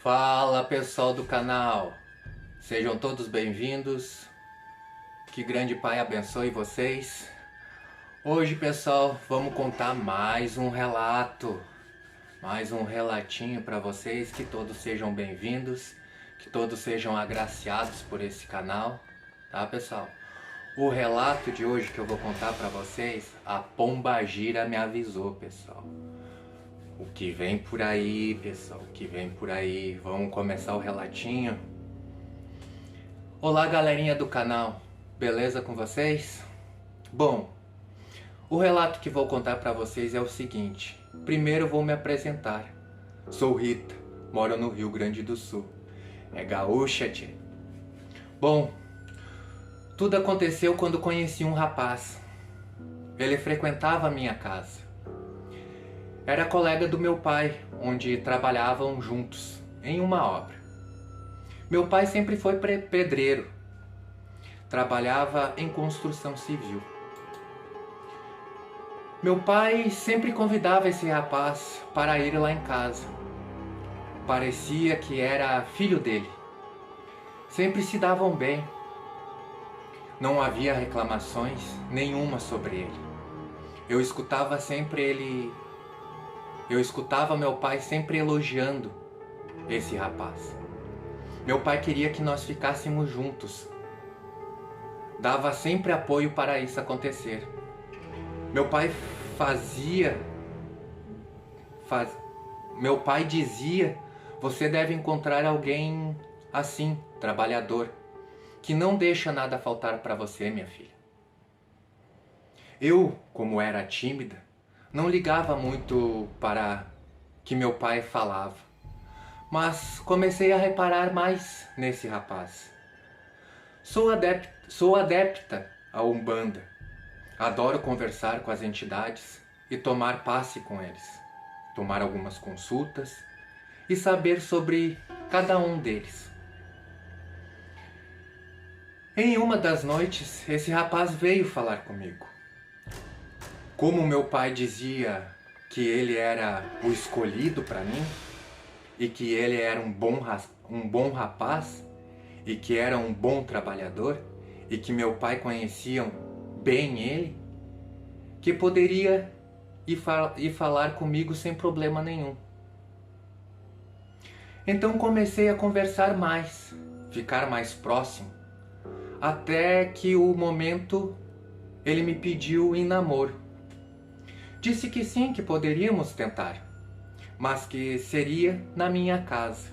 Fala pessoal do canal, sejam todos bem-vindos, que grande Pai abençoe vocês. Hoje pessoal, vamos contar mais um relato, mais um relatinho para vocês, que todos sejam bem-vindos, que todos sejam agraciados por esse canal, tá pessoal? O relato de hoje que eu vou contar para vocês, a Pombagira me avisou pessoal. O que vem por aí, pessoal, o que vem por aí. Vamos começar o relatinho. Olá, galerinha do canal. Beleza com vocês? Bom, o relato que vou contar para vocês é o seguinte. Primeiro vou me apresentar. Sou Rita, moro no Rio Grande do Sul. É gaúcha, tchê. Bom, tudo aconteceu quando conheci um rapaz. Ele frequentava a minha casa. Era colega do meu pai, onde trabalhavam juntos, em uma obra. Meu pai sempre foi pedreiro, trabalhava em construção civil. Meu pai sempre convidava esse rapaz para ir lá em casa. Parecia que era filho dele. Sempre se davam bem. Não havia reclamações nenhuma sobre ele. Eu escutava meu pai sempre elogiando esse rapaz. Meu pai queria que nós ficássemos juntos. Dava sempre apoio para isso acontecer. Meu pai Meu pai dizia: você deve encontrar alguém assim, trabalhador, que não deixa nada faltar para você, minha filha. Eu, como era tímida, não ligava muito para que meu pai falava, mas comecei a reparar mais nesse rapaz. Sou adepta à Umbanda. Adoro conversar com as entidades e tomar passe com eles, tomar algumas consultas e saber sobre cada um deles. Em uma das noites, esse rapaz veio falar comigo. Como meu pai dizia que ele era o escolhido para mim, e que ele era um bom rapaz, e que era um bom trabalhador, e que meu pai conhecia bem ele, que poderia ir falar comigo sem problema nenhum. Então comecei a conversar mais, ficar mais próximo, até que o momento ele me pediu em namoro. Disse que sim, que poderíamos tentar, mas que seria na minha casa,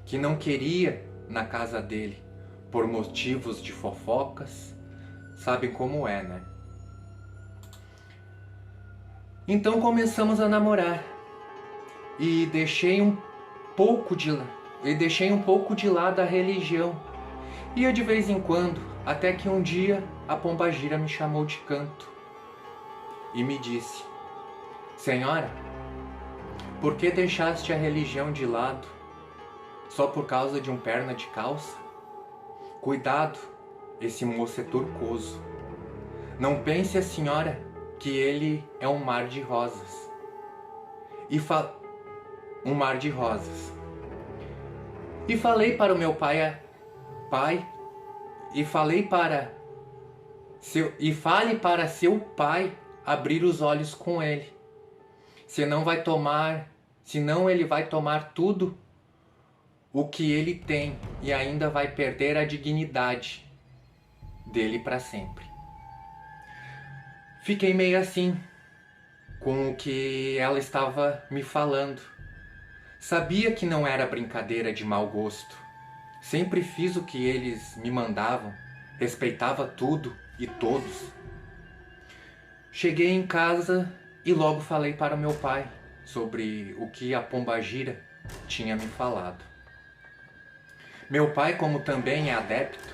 que não queria na casa dele, por motivos de fofocas, sabem como é, né? Então começamos a namorar, e deixei um pouco de lado a religião, ia de vez em quando, até que um dia a Pombagira me chamou de canto e me disse: senhora, por que deixaste a religião de lado só por causa de um perna de calça? Cuidado, esse moço é turcoso. Não pense a senhora que ele é um mar de rosas. Um mar de rosas. E falei para o meu pai, fale para seu pai abrir os olhos com ele. Senão ele vai tomar tudo o que ele tem e ainda vai perder a dignidade dele para sempre. Fiquei meio assim com o que ela estava me falando. Sabia que não era brincadeira de mau gosto. Sempre fiz o que eles me mandavam, respeitava tudo e todos. Cheguei em casa e logo falei para o meu pai sobre o que a Pombagira tinha me falado. Meu pai, como também é adepto,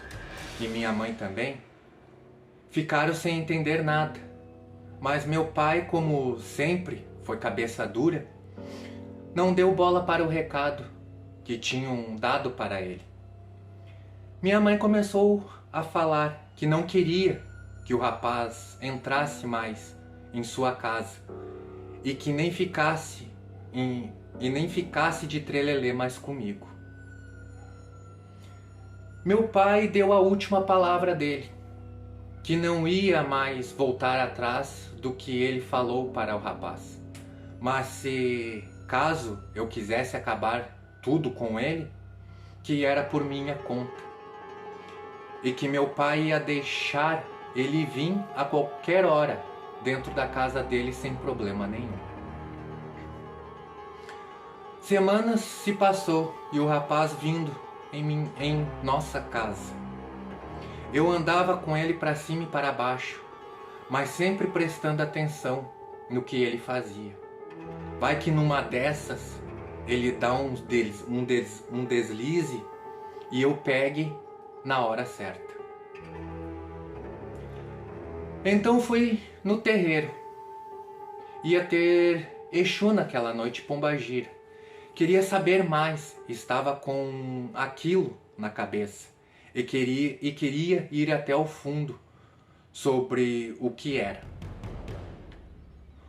e minha mãe também, ficaram sem entender nada. Mas meu pai, como sempre foi cabeça dura, não deu bola para o recado que tinham dado para ele. Minha mãe começou a falar que não queria que o rapaz entrasse mais em sua casa e que nem ficasse e nem ficasse de trelelê mais comigo. Meu pai deu a última palavra dele, que não ia mais voltar atrás do que ele falou para o rapaz. Mas se caso eu quisesse acabar tudo com ele, que era por minha conta. E que meu pai ia deixar ele vir a qualquer hora dentro da casa dele sem problema nenhum. Semanas se passou e o rapaz vindo em nossa casa. Eu andava com ele para cima e para baixo, mas sempre prestando atenção no que ele fazia. Vai que numa dessas ele dá um deslize e eu pegue na hora certa. Então fui no terreiro. Ia ter Exu naquela noite, Pombagira. Queria saber mais, estava com aquilo na cabeça e queria ir até o fundo sobre o que era.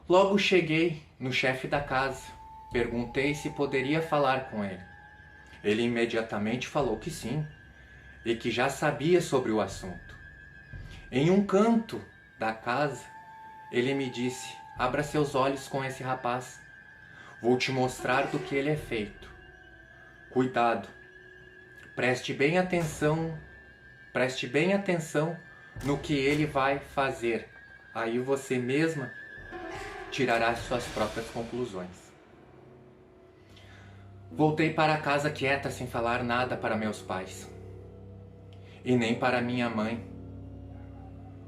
Logo cheguei no chefe da casa, perguntei se poderia falar com ele. Ele imediatamente falou que sim e que já sabia sobre o assunto. Em um canto da casa, ele me disse: abra seus olhos com esse rapaz. Vou te mostrar do que ele é feito. Cuidado. Preste bem atenção no que ele vai fazer. Aí você mesma tirará suas próprias conclusões. Voltei para casa quieta, sem falar nada para meus pais. E nem para minha mãe.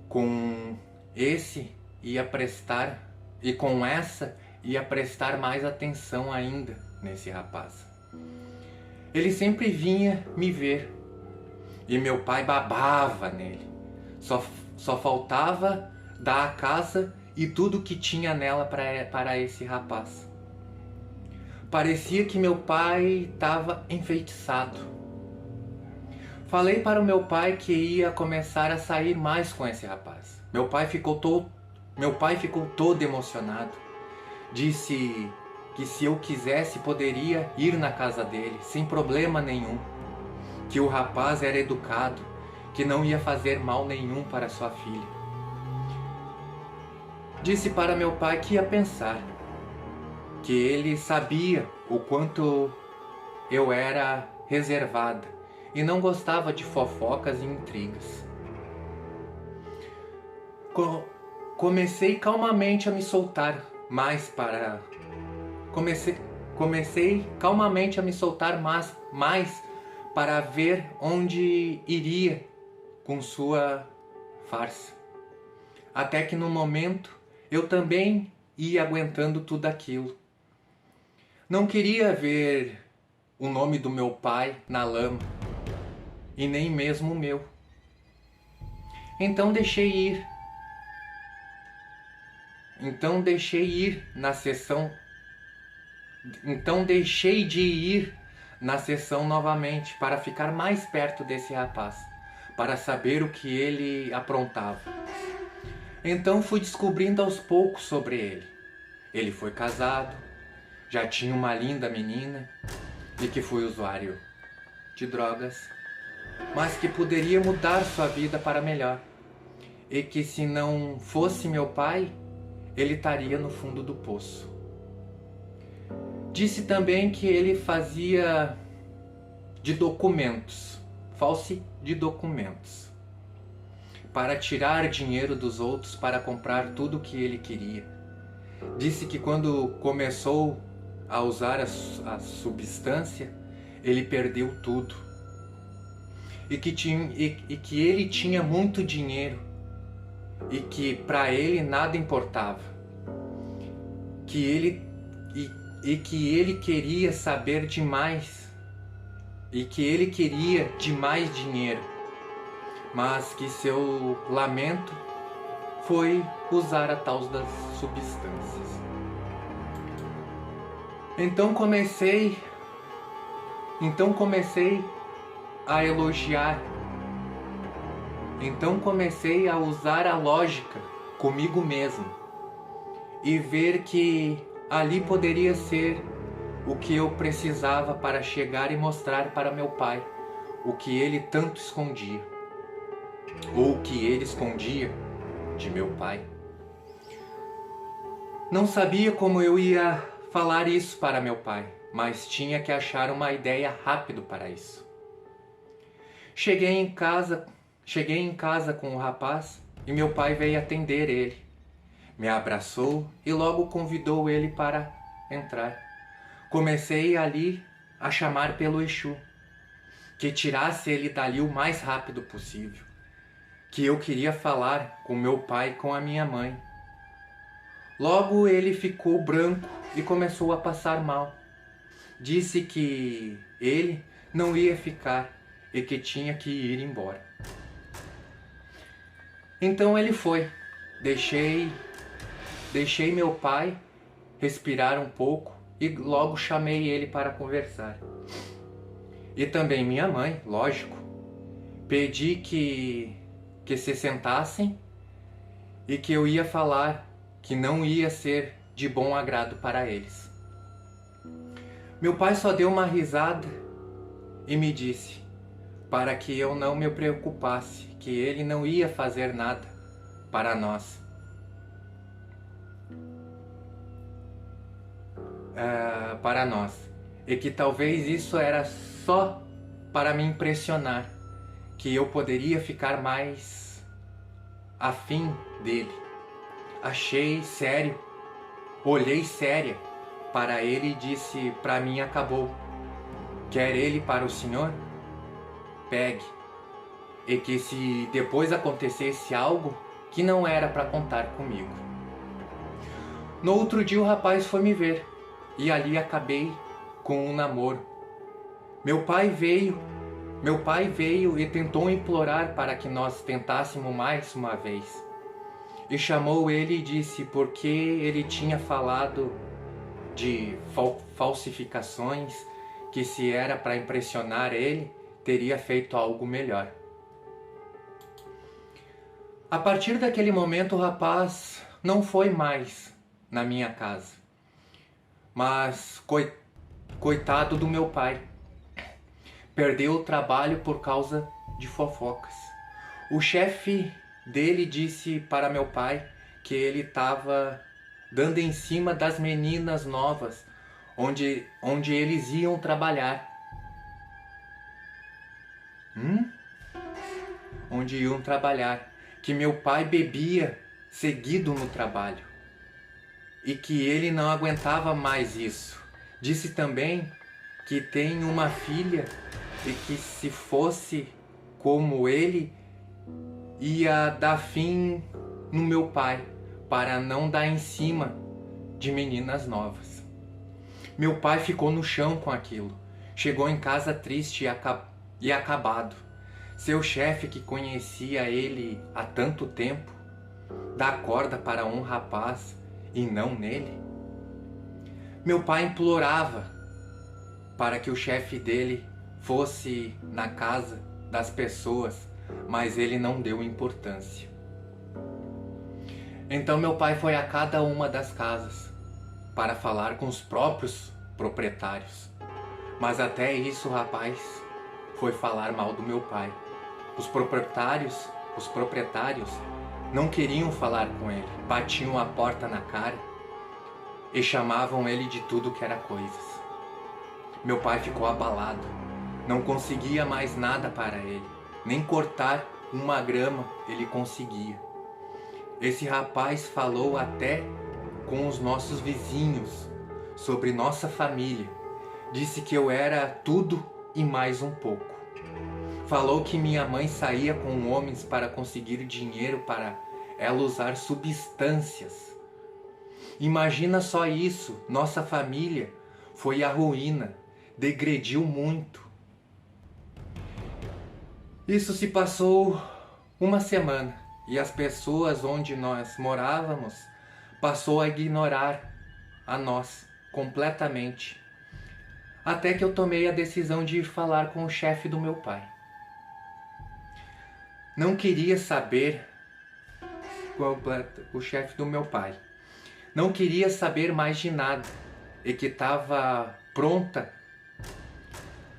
Com essa ia prestar mais atenção ainda nesse rapaz. Ele sempre vinha me ver e meu pai babava nele. Só faltava dar a casa e tudo que tinha nela para esse rapaz. Parecia que meu pai estava enfeitiçado. Falei para o meu pai que ia começar a sair mais com esse rapaz. Meu pai ficou todo emocionado. Disse que se eu quisesse poderia ir na casa dele, sem problema nenhum. Que o rapaz era educado, que não ia fazer mal nenhum para sua filha. Disse para meu pai que ia pensar, que ele sabia o quanto eu era reservada e não gostava de fofocas e intrigas. Comecei calmamente a me soltar mais para... Comecei calmamente a me soltar mais para ver onde iria com sua farsa. Até que no momento eu também ia aguentando tudo aquilo. Não queria ver o nome do meu pai na lama, e nem mesmo o meu. Então deixei de ir na sessão novamente para ficar mais perto desse rapaz, para saber o que ele aprontava. Então fui descobrindo aos poucos sobre ele. Ele foi casado, já tinha uma linda menina e que foi usuário de drogas, mas que poderia mudar sua vida para melhor. E que se não fosse meu pai, ele estaria no fundo do poço. Disse também que ele fazia false de documentos, para tirar dinheiro dos outros para comprar tudo o que ele queria. Disse que quando começou a usar a substância, ele perdeu tudo. E que ele tinha muito dinheiro e que para ele nada importava. Que ele queria saber demais e que ele queria de mais dinheiro, mas que seu lamento foi usar a tal das substâncias. Então comecei a elogiar. Então comecei a usar a lógica comigo mesmo e ver que ali poderia ser o que eu precisava para chegar e mostrar para meu pai o que ele tanto escondia, ou o que ele escondia de meu pai. Não sabia como eu ia falar isso para meu pai, mas tinha que achar uma ideia rápido para isso. Cheguei em casa com o rapaz e meu pai veio atender ele. Me abraçou e logo convidou ele para entrar. Comecei ali a chamar pelo Exu, que tirasse ele dali o mais rápido possível, que eu queria falar com meu pai e com a minha mãe. Logo ele ficou branco e começou a passar mal. Disse que ele não ia ficar e que tinha que ir embora. Então ele foi. Deixei meu pai respirar um pouco e logo chamei ele para conversar. E também minha mãe, lógico. Pedi que se sentassem e que eu ia falar que não ia ser de bom agrado para eles. Meu pai só deu uma risada e me disse para que eu não me preocupasse, que ele não ia fazer nada para nós. E que talvez isso era só para me impressionar, que eu poderia ficar mais afim dele. Achei sério, olhei séria para ele e disse: para mim acabou. Quer ele para o senhor? Pegue. E que se depois acontecesse algo, que não era para contar comigo. No outro dia o rapaz foi me ver e ali acabei com um namoro. Meu pai veio e tentou implorar para que nós tentássemos mais uma vez. E chamou ele e disse porque ele tinha falado de falsificações, que se era para impressionar ele, teria feito algo melhor. A partir daquele momento o rapaz não foi mais na minha casa. Mas coitado do meu pai. Perdeu o trabalho por causa de fofocas. O chefe dele disse para meu pai que ele estava dando em cima das meninas novas onde eles iam trabalhar. Onde iam trabalhar. Que meu pai bebia seguido no trabalho. E que ele não aguentava mais isso. Disse também que tem uma filha e que se fosse como ele, ia dar fim no meu pai, para não dar em cima de meninas novas. Meu pai ficou no chão com aquilo. Chegou em casa triste e acabado. Seu chefe, que conhecia ele há tanto tempo, dá corda para um rapaz e não nele. Meu pai implorava para que o chefe dele fosse na casa das pessoas, mas ele não deu importância. Então meu pai foi a cada uma das casas para falar com os próprios proprietários. Mas até isso o rapaz foi falar mal do meu pai. Os proprietários não queriam falar com ele, batiam a porta na cara e chamavam ele de tudo que era coisas. Meu pai ficou abalado, não conseguia mais nada para ele, nem cortar uma grama ele conseguia. Esse rapaz falou até com os nossos vizinhos sobre nossa família, disse que eu era tudo e mais um pouco. Falou que minha mãe saía com homens para conseguir dinheiro para ela usar substâncias. Imagina só isso, nossa família foi à ruína, degrediu muito. Isso se passou uma semana e as pessoas onde nós morávamos passou a ignorar a nós completamente. Até que eu tomei a decisão de ir falar com o chefe do meu pai. Não queria saber o chefe do meu pai. Não queria saber mais de nada e que estava pronta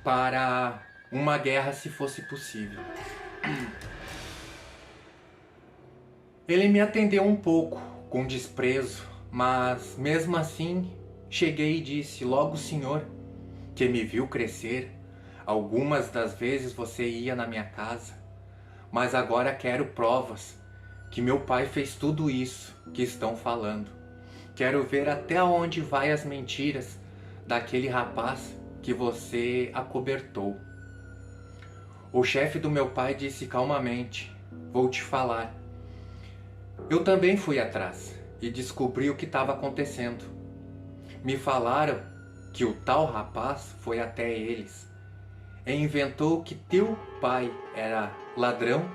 para uma guerra se fosse possível. Ele me atendeu um pouco com desprezo, mas mesmo assim cheguei e disse: logo, senhor, que me viu crescer, algumas das vezes você ia na minha casa, mas agora quero provas que meu pai fez tudo isso que estão falando. Quero ver até onde vai as mentiras daquele rapaz que você acobertou. O chefe do meu pai disse calmamente: vou te falar. Eu também fui atrás e descobri o que estava acontecendo. Me falaram que o tal rapaz foi até eles e inventou que teu pai era ladrão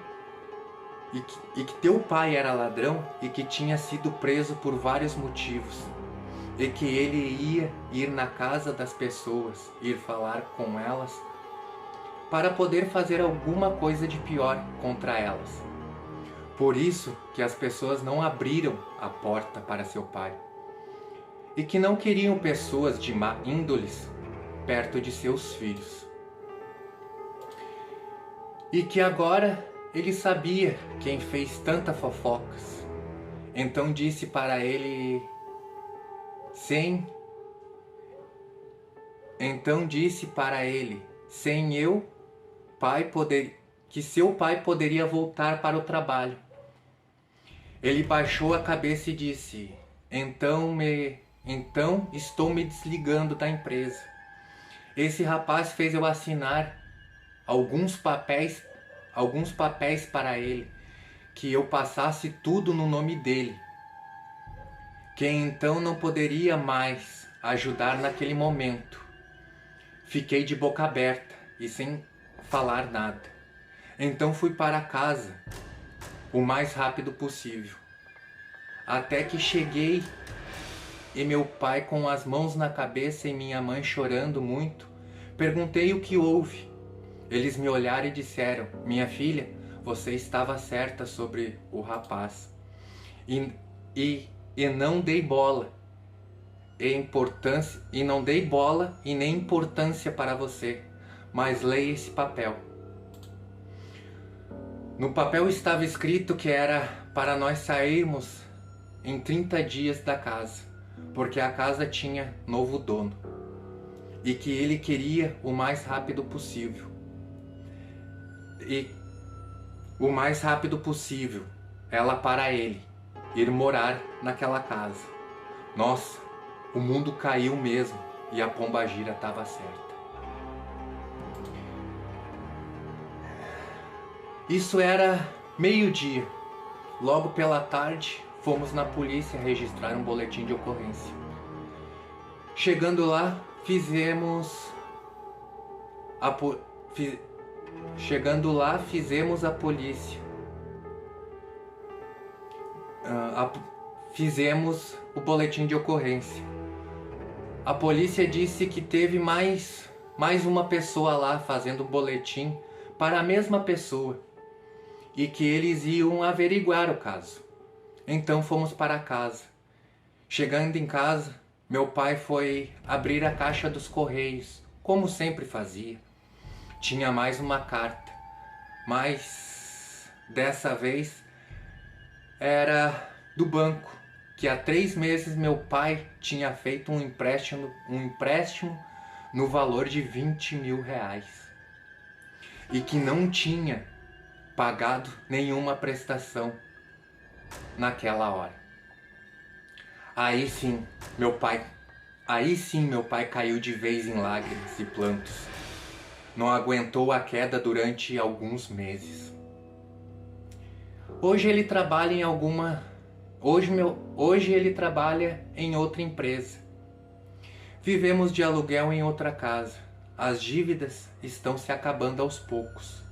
e que teu pai era ladrão e que tinha sido preso por vários motivos e que ele ia ir na casa das pessoas, ir falar com elas para poder fazer alguma coisa de pior contra elas. Por isso que as pessoas não abriram a porta para seu pai e que não queriam pessoas de má índoles perto de seus filhos. E que agora ele sabia quem fez tantas fofocas. Então disse para ele sem eu, pai, que seu pai poderia voltar para o trabalho. Ele baixou a cabeça e disse: então estou me desligando da empresa. Esse rapaz fez eu assinar alguns papéis para ele, que eu passasse tudo no nome dele, que então não poderia mais ajudar naquele momento. Fiquei de boca aberta e sem falar nada. Então fui para casa o mais rápido possível, até que cheguei e meu pai com as mãos na cabeça e minha mãe chorando muito. Perguntei o que houve. Eles me olharam e disseram: minha filha, você estava certa sobre o rapaz e não dei bola e não dei bola e nem importância para você, mas leia esse papel. No papel estava escrito que era para nós sairmos em 30 dias da casa, porque a casa tinha novo dono e que ele queria o mais rápido possível. E o mais rápido possível ela para ele ir morar naquela casa. Nossa, o mundo caiu mesmo e a pombagira estava certa. Isso era meio-dia. Logo pela tarde, fomos na polícia registrar um boletim de ocorrência. Chegando lá, fizemos a polícia. Fizemos o boletim de ocorrência. A polícia disse que teve mais uma pessoa lá fazendo o boletim para a mesma pessoa e que eles iam averiguar o caso. Então fomos para casa. Chegando em casa, meu pai foi abrir a caixa dos correios, como sempre fazia. Tinha mais uma carta, mas dessa vez era do banco, que há 3 meses meu pai tinha feito um empréstimo no valor de 20 mil reais e que não tinha pagado nenhuma prestação naquela hora. Aí sim meu pai caiu de vez em lágrimas e plantos. Não aguentou a queda durante alguns meses. Hoje ele trabalha em outra empresa. Vivemos de aluguel em outra casa. As dívidas estão se acabando aos poucos.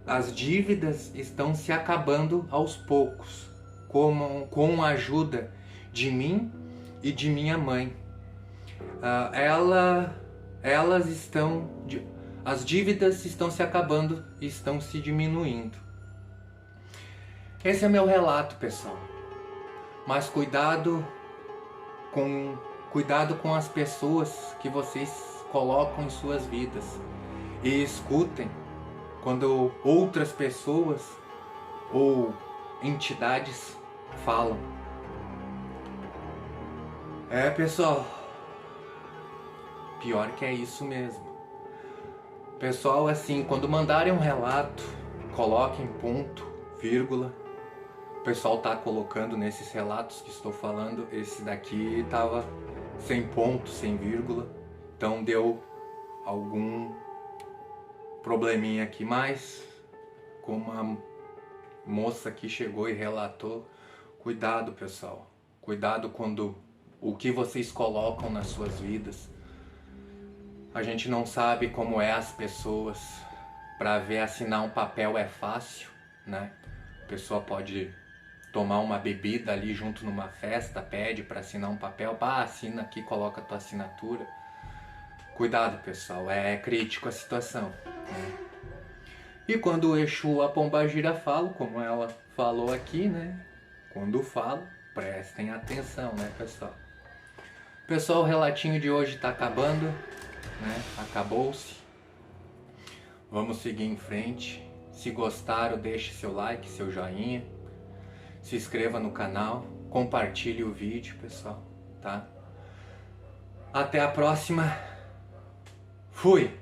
As dívidas estão se acabando aos poucos, com a ajuda de mim e de minha mãe. As dívidas estão se acabando e estão se diminuindo. Esse é meu relato, pessoal. Mas cuidado com as pessoas que vocês colocam em suas vidas. E escutem quando outras pessoas ou entidades falam. Pessoal, pior que é isso mesmo. Pessoal, assim, quando mandarem um relato, coloquem ponto, vírgula. O pessoal tá colocando nesses relatos que estou falando, esse daqui tava sem ponto, sem vírgula. Então deu algum probleminha aqui, mas como a moça aqui chegou e relatou, cuidado, pessoal. Cuidado quando o que vocês colocam nas suas vidas. A gente não sabe como é as pessoas. Para ver assinar um papel é fácil, né? A pessoa pode tomar uma bebida ali junto numa festa, pede para assinar um papel, assina aqui, coloca a tua assinatura. Cuidado, pessoal, é crítico a situação, né? E quando o Exu, a Pombagira fala, como ela falou aqui, né? Quando fala, prestem atenção, né, pessoal? Pessoal, o relatinho de hoje tá acabando, né? Acabou-se. Vamos seguir em frente. Se gostaram, deixe seu like, seu joinha. Se inscreva no canal, compartilhe o vídeo, pessoal, tá? Até a próxima. Fui!